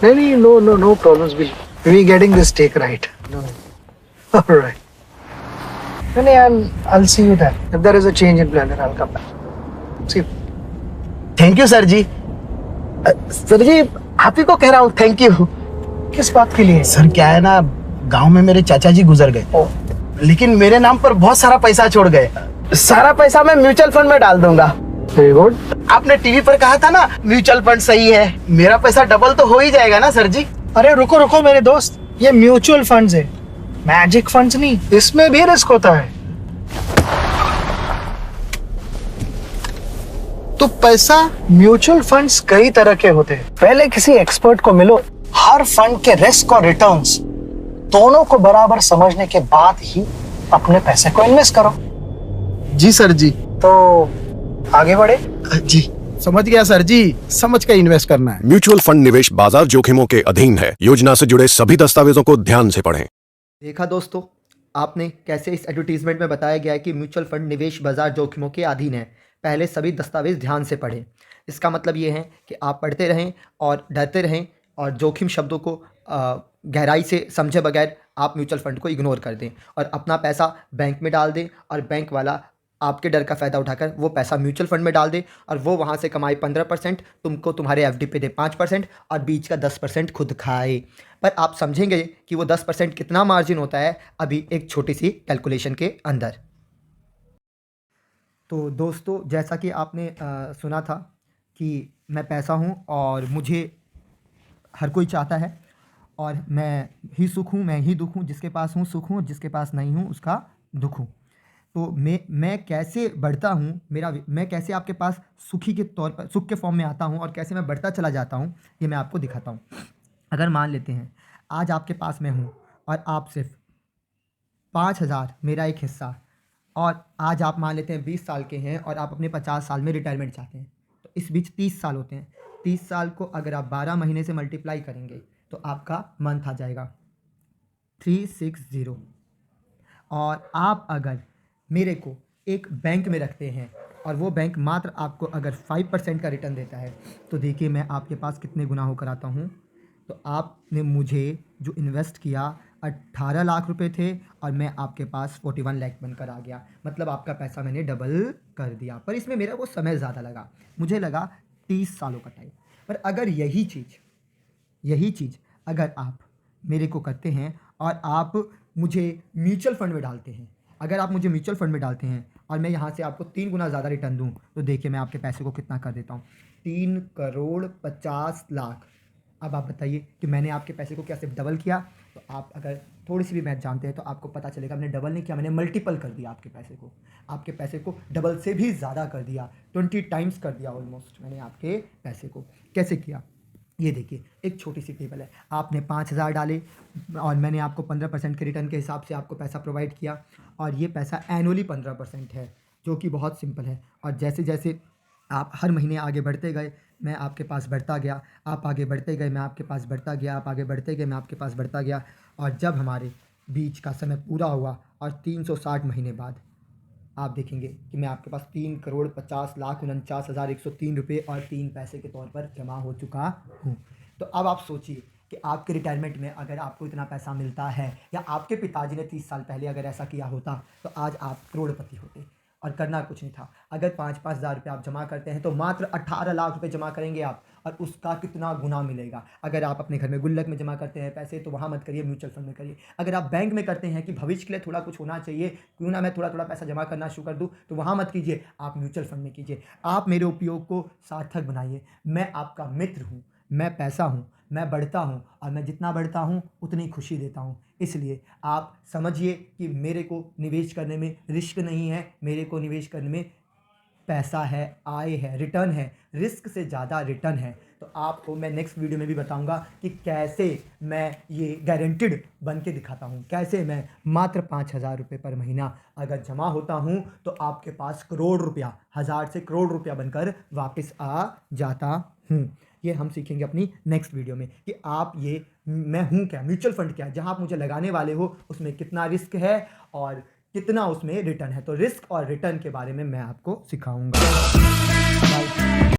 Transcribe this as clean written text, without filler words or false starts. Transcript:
नहीं, no problems. We getting this take right. No. All right. No, I'll see you there. If there is a change in plan, then I'll come back. See you. Thank you sir ji. Sir ji आप ही को कह रहा हूँ thank you. किस बात के लिए? सर क्या है ना, गांव में मेरे चाचा जी गुजर गए, लेकिन मेरे नाम पर बहुत सारा पैसा छोड़ गए। सारा पैसा मैं म्यूचुअल फंड में डाल दूंगा। Very good. आपने टीवी पर कहा था ना म्यूचुअल फंड सही है, मेरा पैसा डबल तो हो ही जाएगा ना सर जी। अरे रुको मेरे दोस्त, ये म्यूचुअल फंड्स है, मैजिक फंड्स नहीं। इसमें भी रिस्क होता है। तो पैसा म्यूचुअल फंड्स कई तरह के होते हैं। पहले किसी एक्सपर्ट को मिलो, हर फंड के रिस्क और रिटर्न्स दोनों को बराबर समझने के बाद ही अपने पैसे को इन्वेस्ट करो। जी सर जी। तो आगे बढ़े। जी समझ गया सर जी, समझ के इन्वेस्ट करना है। म्यूचुअल फंड निवेश बाजार जोखिमों के अधीन है। योजना से जुड़े सभी दस्तावेजों को ध्यान से पढ़ें। देखा दोस्तों, आपने कैसे इस एडवर्टीजमेंट में बताया गया है कि म्यूचुअल फंड निवेश बाजार जोखिमों के अधीन है। पहले सभी दस्तावेज ध्यान से पढ़ें। इसका मतलब ये है कि आप पढ़ते रहें और डरते रहें और जोखिम शब्दों को गहराई से समझे बगैर आप म्यूचुअल फंड को इग्नोर कर दें और अपना पैसा बैंक में डाल दें और बैंक वाला आपके डर का फ़ायदा उठाकर वो पैसा म्यूचुअल फंड में डाल दे और वो वहाँ से कमाए 15%, तुमको तुम्हारे एफडी पे दे 5% और बीच का 10% खुद खाए। पर आप समझेंगे कि वो 10% कितना मार्जिन होता है अभी एक छोटी सी कैलकुलेशन के अंदर। तो दोस्तों, जैसा कि आपने सुना था कि मैं पैसा हूँ और मुझे हर कोई चाहता है और मैं ही सुख हूँ, मैं ही दुख हूँ, जिसके पास हूँ सुख हूँ, जिसके पास नहीं हूँ उसका दुख हूँ। तो मैं कैसे बढ़ता हूँ, मैं कैसे आपके पास सुखी के तौर पर सुख के फॉर्म में आता हूँ और कैसे मैं बढ़ता चला जाता हूँ, ये मैं आपको दिखाता हूँ। अगर मान लेते हैं आज आपके पास मैं हूँ और आप सिर्फ 5,000 मेरा एक हिस्सा, और आज आप मान लेते हैं 20 साल के हैं और आप अपने 50 साल में रिटायरमेंट चाहते हैं, तो इस बीच 30 साल होते हैं। 30 साल को अगर आप 12 महीने से मल्टीप्लाई करेंगे तो आपका मंथ आ जाएगा 360। और आप अगर मेरे को एक बैंक में रखते हैं और वो बैंक मात्र आपको अगर 5% का रिटर्न देता है, तो देखिए मैं आपके पास कितने गुना होकर आता हूँ। तो आपने मुझे जो इन्वेस्ट किया 18 लाख रुपए थे और मैं आपके पास 41 लाख बनकर आ गया। मतलब आपका पैसा मैंने डबल कर दिया। पर इसमें मेरा वो समय ज़्यादा लगा, मुझे लगा 30 सालों का टाइम। पर अगर यही चीज़ अगर आप मेरे को करते हैं और आप मुझे म्यूचुअल फंड में डालते हैं, अगर आप मुझे म्यूचुअल फंड में डालते हैं और मैं यहाँ से आपको 3 गुना ज़्यादा रिटर्न दूँ, तो देखिए मैं आपके पैसे को कितना कर देता हूँ, 3,50,00,000। अब आप बताइए कि मैंने आपके पैसे को क्या सिर्फ डबल किया? तो आप अगर थोड़ी सी भी मैथ जानते हैं तो आपको पता चलेगा मैंने डबल नहीं किया, मैंने मल्टीपल कर दिया आपके पैसे को डबल से भी ज़्यादा कर दिया, 20 टाइम्स कर दिया ऑलमोस्ट मैंने आपके पैसे को। कैसे किया? ये देखिए एक छोटी सी टेबल है। आपने 5,000 डाले और मैंने आपको 15% के रिटर्न के हिसाब से आपको पैसा प्रोवाइड किया और ये पैसा एनुअली 15% है, जो कि बहुत सिंपल है। और जैसे जैसे आप हर महीने आगे बढ़ते गए मैं आपके पास बढ़ता गया, आप आगे बढ़ते गए मैं आपके पास बढ़ता गया, आप आगे बढ़ते गए मैं आपके पास बढ़ता गया। और जब हमारे बीच का समय पूरा हुआ और 360 महीने बाद आप देखेंगे कि मैं आपके पास 3,50,49,103 रुपये और 3 पैसे के तौर पर जमा हो चुका हूँ। तो अब आप सोचिए कि आपके रिटायरमेंट में अगर आपको इतना पैसा मिलता है या आपके पिताजी ने 30 साल पहले अगर ऐसा किया होता तो आज आप करोड़पति होते और करना कुछ नहीं था। अगर 5-5 हज़ार रुपये आप जमा करते हैं तो मात्र 18 लाख रुपए जमा करेंगे आप, और उसका कितना गुना मिलेगा। अगर आप अपने घर में गुल्लक में जमा करते हैं पैसे तो वहाँ मत करिए, म्यूचुअल फंड में करिए। अगर आप बैंक में करते हैं कि भविष्य के लिए थोड़ा कुछ होना चाहिए, क्यों ना मैं थोड़ा थोड़ा पैसा जमा करना शुरू कर दूँ, तो वहाँ मत कीजिए, आप म्यूचुअल फंड में कीजिए। आप मेरे उपयोग को सार्थक बनाइए। मैं आपका मित्र हूँ, मैं पैसा हूँ, मैं बढ़ता हूँ और मैं जितना बढ़ता हूँ उतनी खुशी देता हूँ। इसलिए आप समझिए कि मेरे को निवेश करने में रिस्क नहीं है, मेरे को निवेश करने में पैसा है, आय है, रिटर्न है, रिस्क से ज़्यादा रिटर्न है। तो आपको मैं नेक्स्ट वीडियो में भी बताऊंगा कि कैसे मैं ये गारंटीड बन के दिखाता हूँ, कैसे मैं मात्र 5,000 रुपये पर महीना अगर जमा होता हूँ तो आपके पास करोड़ रुपया, 1,000 से करोड़ रुपया बनकर वापस आ जाता हूँ। ये हम सीखेंगे अपनी नेक्स्ट वीडियो में कि आप ये मैं हूँ क्या, म्यूचुअल फंड क्या है, जहाँ आप मुझे लगाने वाले हो उसमें कितना रिस्क है और कितना उसमें रिटर्न है। तो रिस्क और रिटर्न के बारे में मैं आपको सिखाऊंगा।